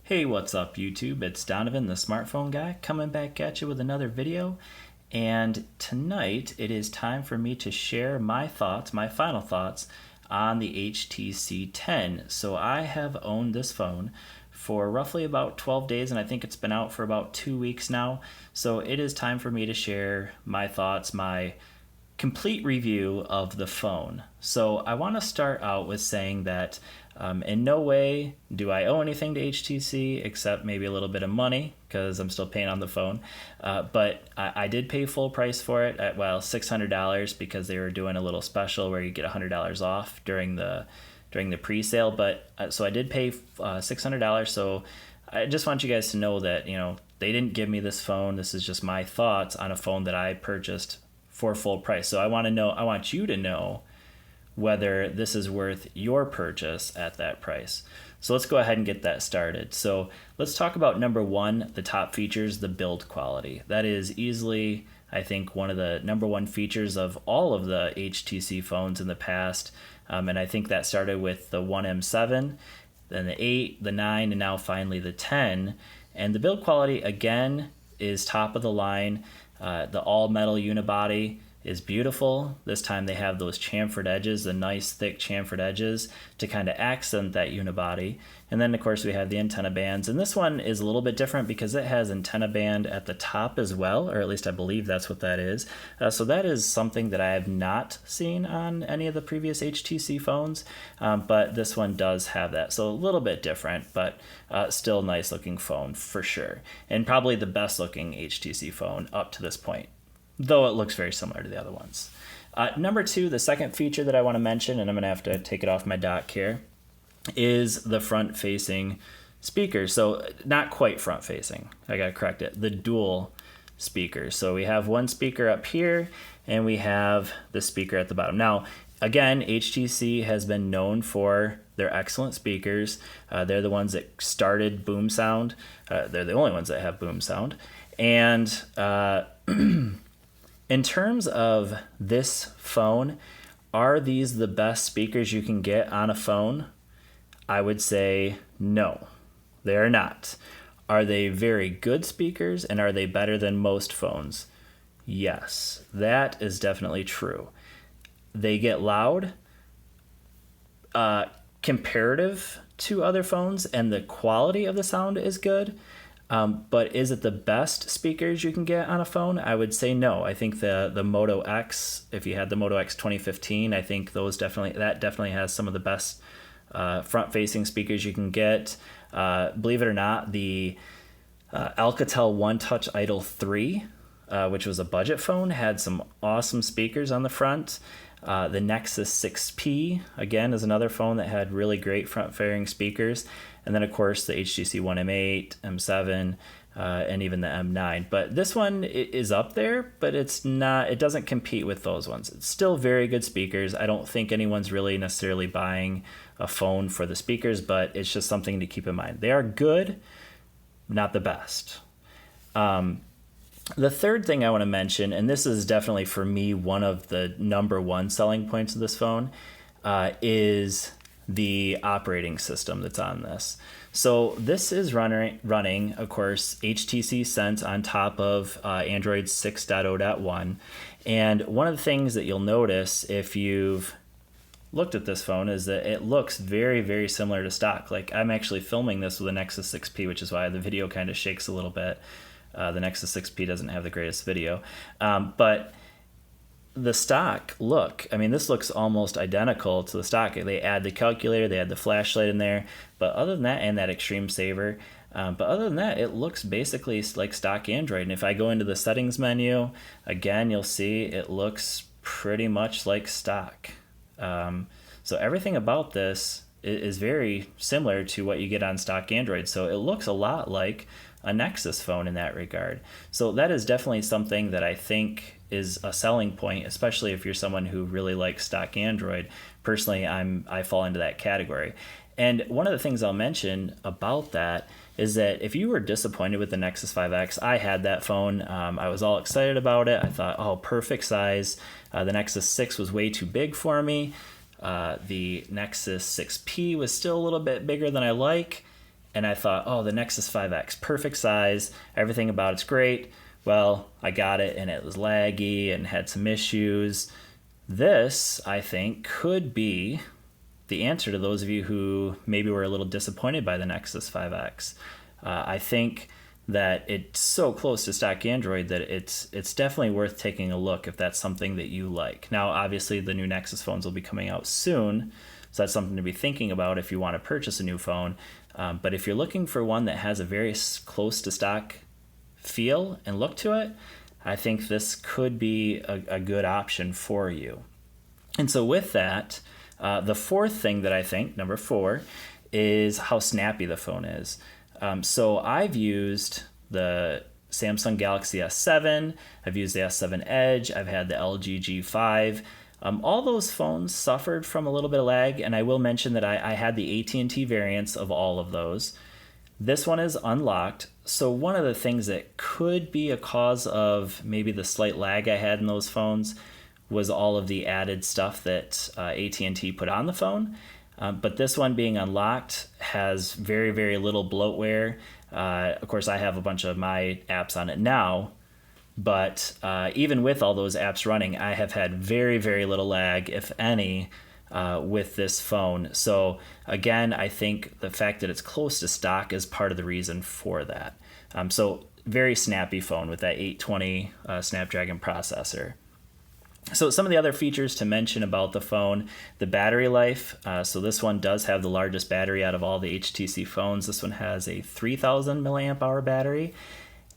Hey, what's up YouTube? It's Donovan, the smartphone guy, coming back at you with another video. And tonight it is time for me to share my thoughts, my final thoughts on the HTC 10. So I have owned this phone for roughly about 12 days, and I think it's been out for about 2 weeks now. So it is time for me to share my thoughts, my complete review of the phone. So I want to start out with saying that in no way do I owe anything to HTC except maybe a little bit of money because I'm still paying on the phone. But I did pay full price for it at, well, $600 because they were doing a little special where you get $100 off during the pre-sale. But so I did pay $600. So I just want you guys to know that, they didn't give me this phone. This is just my thoughts on a phone that I purchased for full price. So I want you to know whether this is worth your purchase at that price. So let's go ahead and get that started. So let's talk about number one, the top features, the build quality. That is easily, I think, one of the number one features of all of the HTC phones in the past. And I think that started with the 1M7, then the 8, the 9, and now finally the 10. And the build quality, again, is top of the line. The all-metal unibody is beautiful. This time they have those chamfered edges, the nice thick chamfered edges to kind of accent that unibody. And then of course we have the antenna bands. And this one is a little bit different because it has antenna band at the top as well, or at least I believe that's what that is. So that is something that I have not seen on any of the previous HTC phones, but this one does have that. So a little bit different, but still nice looking phone for sure. And probably the best looking HTC phone up to this point, though it looks very similar to the other ones. Number two, the second feature that I want to mention, and I'm going to have to take it off my dock here, is the front-facing speakers. So not quite front-facing. I got to correct it. The dual speakers. So we have one speaker up here, and we have the speaker at the bottom. Now, again, HTC has been known for their excellent speakers. They're the ones that started boom sound. They're the only ones that have boom sound. And in terms of this phone, are these the best speakers you can get on a phone? I would say no, they are not. Are they very good speakers, and are they better than most phones? Yes, that is definitely true. They get loud, comparative to other phones, and the quality of the sound is good. But is it the best speakers you can get on a phone? I would say no. I think the Moto X, if you had the Moto X 2015, I think that definitely has some of the best front-facing speakers you can get. Believe it or not, the Alcatel One Touch Idol 3, which was a budget phone, had some awesome speakers on the front. The Nexus 6P, again, is another phone that had really great front-facing speakers. And then, of course, the HTC One M8, M7, and even the M9. But this one is up there, but it doesn't compete with those ones. It's still very good speakers. I don't think anyone's really necessarily buying a phone for the speakers, but it's just something to keep in mind. They are good, not the best. The third thing I want to mention, and this is definitely for me one of the number one selling points of this phone, is the operating system that's on this. So this is running, of course, HTC Sense on top of Android 6.0.1. And one of the things that you'll notice if you've looked at this phone is that it looks very, very similar to stock. Like, I'm actually filming this with a Nexus 6P, which is why the video kind of shakes a little bit. The Nexus 6P doesn't have the greatest video. But the stock look, this looks almost identical to the stock. They add the calculator, they add the flashlight in there, but other than that, and that extreme saver, but other than that, it looks basically like stock Android. And if I go into the settings menu, again, you'll see it looks pretty much like stock. So everything about this is very similar to what you get on stock Android. So it looks a lot like a Nexus phone in that regard. So that is definitely something that I think is a selling point, especially if you're someone who really likes stock Android. Personally, I fall into that category. And one of the things I'll mention about that is that if you were disappointed with the Nexus 5X, I had that phone. I was all excited about it. I thought, oh, perfect size. The Nexus 6 was way too big for me. The Nexus 6P was still a little bit bigger than I like. and I thought, oh, the Nexus 5X, perfect size, everything about it's great. Well, I got it and it was laggy and had some issues. This, I think, could be the answer to those of you who maybe were a little disappointed by the Nexus 5X. I think that it's so close to stock Android that it's definitely worth taking a look if that's something that you like. Now, obviously, the new Nexus phones will be coming out soon, so that's something to be thinking about if you want to purchase a new phone. But if you're looking for one that has a very close to stock feel and look to it, I think this could be a good option for you. And so with that, the fourth thing that I think, number 4, is how snappy the phone is. So I've used the Samsung Galaxy S7, I've used the S7 Edge, I've had the LG G5. All those phones suffered from a little bit of lag, and I will mention that I had the AT&T variants of all of those. This one is unlocked, so one of the things that could be a cause of maybe the slight lag I had in those phones was all of the added stuff that AT&T put on the phone. But this one being unlocked has very, very little bloatware. Of course, I have a bunch of my apps on it now, but even with all those apps running, I have had very, very little lag, if any, with this phone. So again, I think the fact that it's close to stock is part of the reason for that. So very snappy phone with that 820 Snapdragon processor. So some of the other features to mention about the phone, the battery life. So this one does have the largest battery out of all the HTC phones. This one has a 3,000 milliamp hour battery.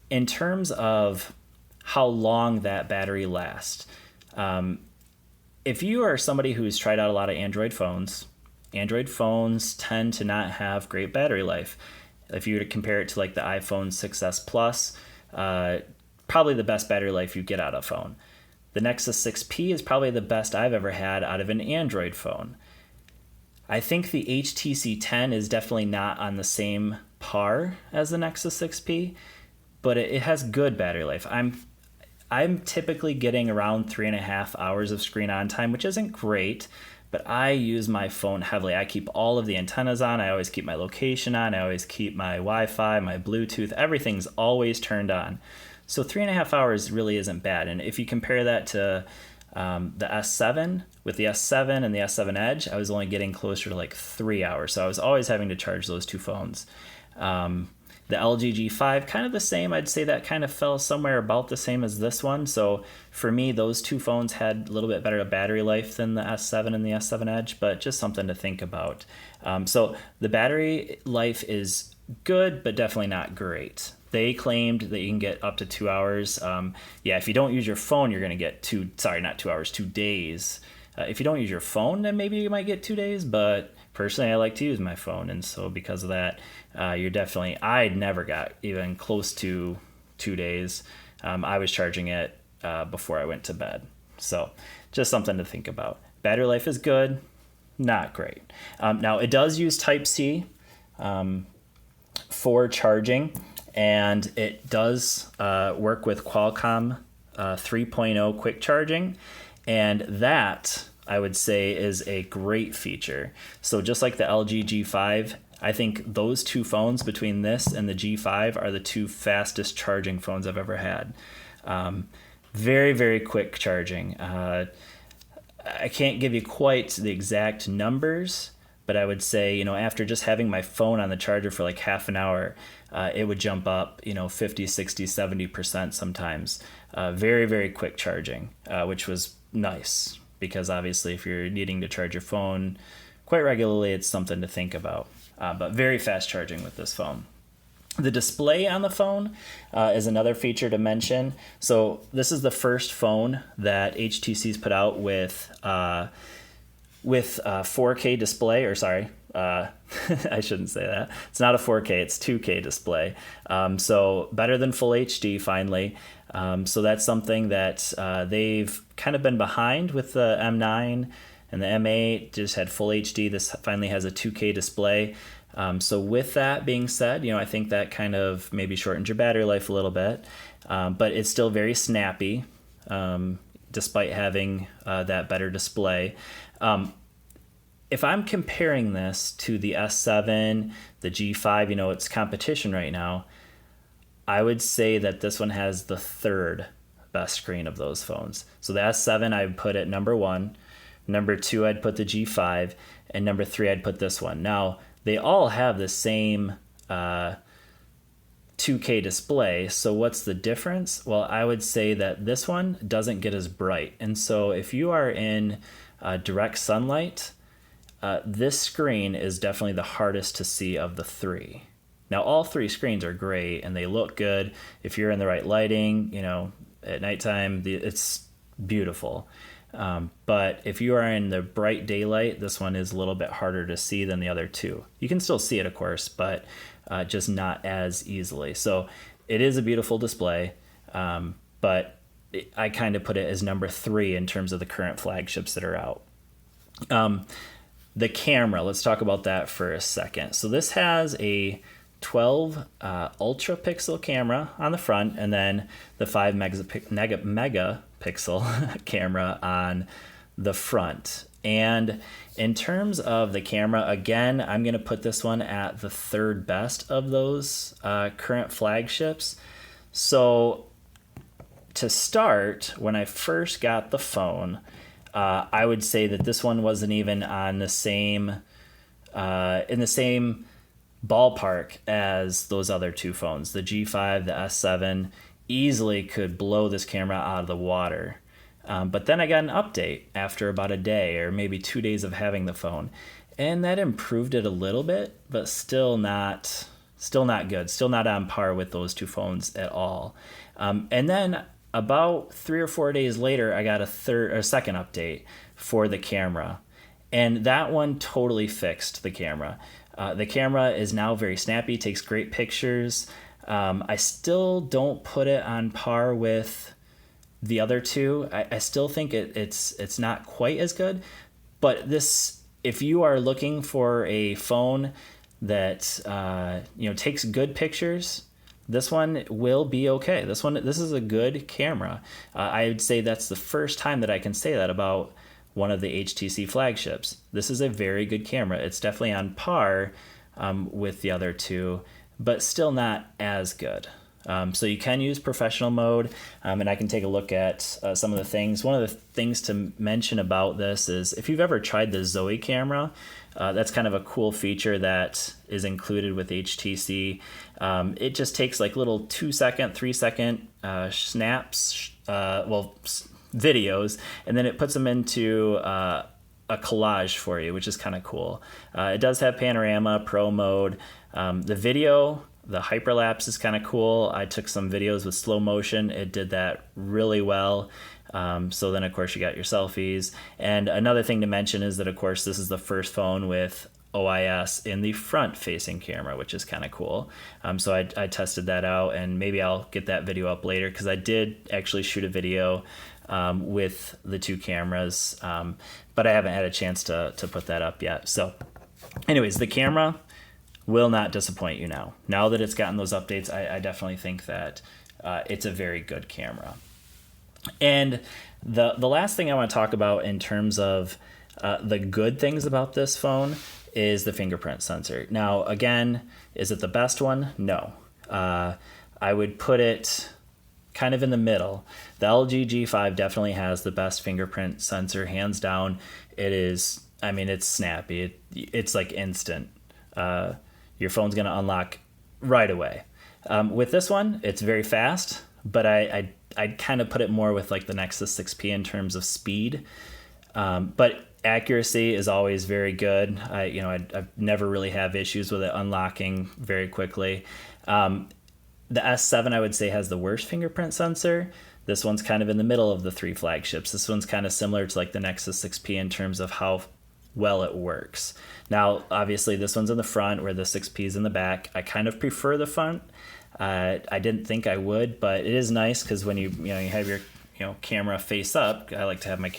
In terms of how long that battery lasts, if you are somebody who's tried out a lot of Android phones tend to not have great battery life. If you were to compare it to like the iPhone 6s Plus, probably the best battery life you get out of a phone. The Nexus 6P is probably the best I've ever had out of an Android phone. I think the HTC 10 is definitely not on the same par as the Nexus 6P, but it has good battery life. I'm typically getting around 3.5 hours of screen on time, which isn't great, but I use my phone heavily. I keep all of the antennas on. I always keep my location on. I always keep my Wi-Fi, my Bluetooth. Everything's always turned on. So 3.5 hours really isn't bad. And if you compare that to the S7, with the S7 and the S7 Edge, I was only getting closer to like 3 hours. So I was always having to charge those two phones. The LG G5, kind of the same. I'd say that kind of fell somewhere about the same as this one. So for me, those two phones had a little bit better battery life than the S7 and the S7 Edge, but just something to think about. So the battery life is good, but definitely not great. They claimed that you can get up to 2 hours. If you don't use your phone, you're going to get 2 days. If you don't use your phone, then maybe you might get 2 days, but personally, I like to use my phone, and so because of that, I never got even close to 2 days. I was charging it before I went to bed. So just something to think about. Battery life is good, not great. Now, it does use Type-C for charging, and it does work with Qualcomm 3.0 quick charging, and that, I would say, is a great feature. So just like the LG G5, I think those two phones, between this and the G5, are the two fastest charging phones I've ever had. Very, very quick charging. I can't give you quite the exact numbers, but I would say, after just having my phone on the charger for like half an hour, it would jump up, 50, 60, 70% sometimes. Very, very quick charging, which was nice, because obviously if you're needing to charge your phone quite regularly, it's something to think about. But very fast charging with this phone. The display on the phone is another feature to mention. So this is the first phone that HTC's put out with 4K display, or sorry, I shouldn't say that. It's not a 4K, it's 2K display. So better than full HD finally. So that's something that they've kind of been behind with the M9 and the M8, just had full HD. This finally has a 2K display. So with that being said, I think that kind of maybe shortens your battery life a little bit, but it's still very snappy, despite having that better display. if I'm comparing this to the S7, the G5, its competition right now, I would say that this one has the third best screen of those phones. So the S7 I would put at number 1, number 2 I'd put the G5, and number 3 I'd put this one. Now, they all have the same 2K display, so what's the difference? Well, I would say that this one doesn't get as bright. And so if you are in direct sunlight, this screen is definitely the hardest to see of the 3. Now, all 3 screens are great and they look good. If you're in the right lighting, at nighttime, it's beautiful. But if you are in the bright daylight, this one is a little bit harder to see than the other 2. You can still see it, of course, but just not as easily. So it is a beautiful display, but I kind of put it as number 3 in terms of the current flagships that are out. The camera, let's talk about that for a second. So this has a 12 ultra pixel camera on the front, and then the 5 megapixel camera on the front. And in terms of the camera, again, I'm going to put this one at the third best of those current flagships. So to start, when I first got the phone, I would say that this one wasn't even on the same in the same ballpark as those other 2 phones. The G5, the S7 easily could blow this camera out of the water. But then I got an update after about a day or maybe 2 days of having the phone, and that improved it a little bit, but still not good, still not on par with those 2 phones at all. And then about 3 or 4 days later, I got a second update for the camera, and that one totally fixed the camera. The camera is now very snappy, takes great pictures. I still don't put it on par with the other 2. I still think it's not quite as good, but this, if you are looking for a phone that takes good pictures, this one will be okay. This is a good camera. I would say that's the first time that I can say that about one of the HTC flagships. This is a very good camera. It's definitely on par with the other 2, but still not as good. So you can use professional mode, and I can take a look at some of the things. One of the things to mention about this is if you've ever tried the Zoe camera, that's kind of a cool feature that is included with HTC. It just takes like little 2-second, 3-second snaps, videos, and then it puts them into a collage for you, which is kind of cool. It does have panorama, pro mode. The video, the hyperlapse is kind of cool. I took some videos with slow motion. It did that really well. So then, of course, you got your selfies. And another thing to mention is that, of course, this is the first phone with OIS in the front-facing camera, which is kind of cool. So I tested that out, and maybe I'll get that video up later because I did actually shoot a video with the 2 cameras, but I haven't had a chance to put that up yet. So anyways, the camera will not disappoint you now. Now that it's gotten those updates, I definitely think that it's a very good camera. And the last thing I want to talk about in terms of the good things about this phone is the fingerprint sensor. Now, again, is it the best one? No. I would put it kind of in the middle. The LG G5 definitely has the best fingerprint sensor, hands down. It is, it's snappy. It's like instant. Your phone's going to unlock right away. With this one, it's very fast, but I'd kind of put it more with like the Nexus 6P in terms of speed. But accuracy is always very good. I never really have issues with it unlocking very quickly. The S7, I would say, has the worst fingerprint sensor. This one's kind of in the middle of the 3 flagships. This one's kind of similar to like the Nexus 6P in terms of how well it works. Now, obviously, this one's in the front where the 6P is in the back. I kind of prefer the front. I didn't think I would, but it is nice because when you have your camera face up, I like to have my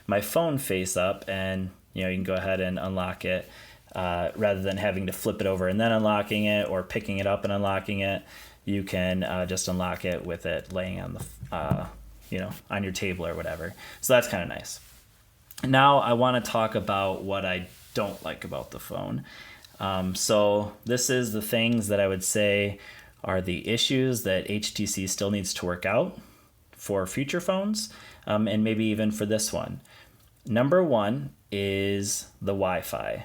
my phone face up, and you can go ahead and unlock it rather than having to flip it over and then unlocking it, or picking it up and unlocking it. You can just unlock it with it laying on the on your table or whatever. So that's kind of nice. Now I want to talk about what I don't like about the phone. So this is the things that I would say are the issues that HTC still needs to work out for future phones, and maybe even for this one. Number one is the Wi-Fi.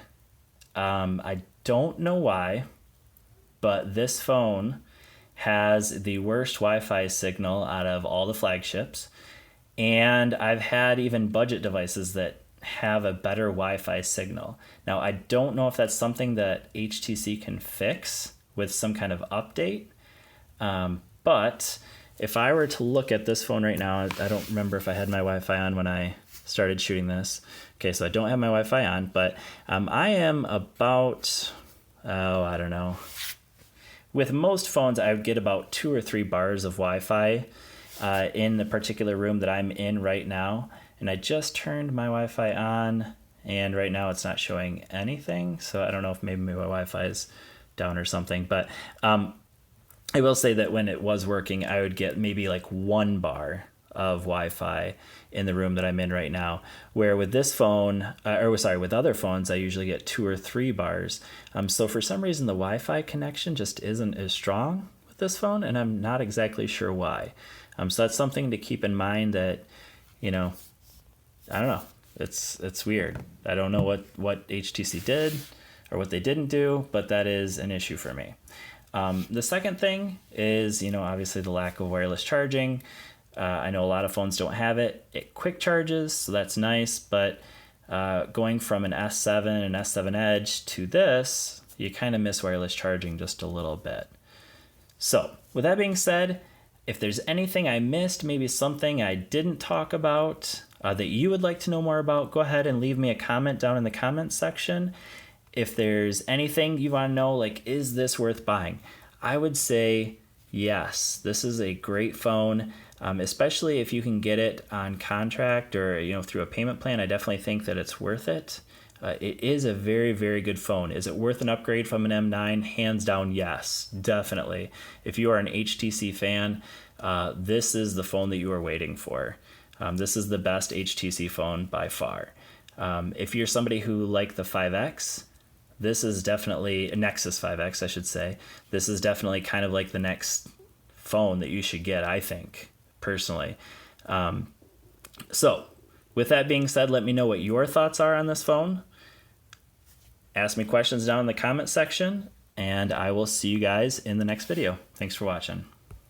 I don't know why, but this phone has the worst Wi-Fi signal out of all the flagships. And I've had even budget devices that have a better Wi-Fi signal. Now, I don't know if that's something that HTC can fix with some kind of update. But if I were to look at this phone right now, I don't remember if I had my Wi-Fi on when I started shooting this. Okay, so I don't have my Wi-Fi on, but I am about, I don't know. With most phones, I would get about 2 or 3 bars of Wi-Fi in the particular room that I'm in right now. And I just turned my Wi-Fi on, and right now it's not showing anything. So I don't know if maybe my Wi-Fi is down or something. But I will say that when it was working, I would get maybe like 1 bar of Wi-Fi in the room that I'm in right now. Where with this phone, with other phones, I usually get 2 or 3 bars. So for some reason, the Wi-Fi connection just isn't as strong with this phone, and I'm not exactly sure why. So that's something to keep in mind that, I don't know. It's weird. I don't know what HTC did or what they didn't do, but that is an issue for me. The second thing is, obviously the lack of wireless charging. I know a lot of phones don't have it. It quick charges, so that's nice, but going from an S7 and S7 Edge to this, you kind of miss wireless charging just a little bit. So with that being said, if there's anything I missed, maybe something I didn't talk about that you would like to know more about, go ahead and leave me a comment down in the comments section. If there's anything you want to know, like, is this worth buying? I would say yes. This is a great phone, especially if you can get it on contract or through a payment plan. I definitely think that it's worth it. It is a very, very good phone. Is it worth an upgrade from an M9? Hands down, yes, definitely. If you are an HTC fan, this is the phone that you are waiting for. This is the best HTC phone by far. If you're somebody who liked the 5X, this is definitely a Nexus 5X, I should say. This is definitely kind of like the next phone that you should get, I think, personally. So with that being said, let me know what your thoughts are on this phone. Ask me questions down in the comment section, and I will see you guys in the next video. Thanks for watching.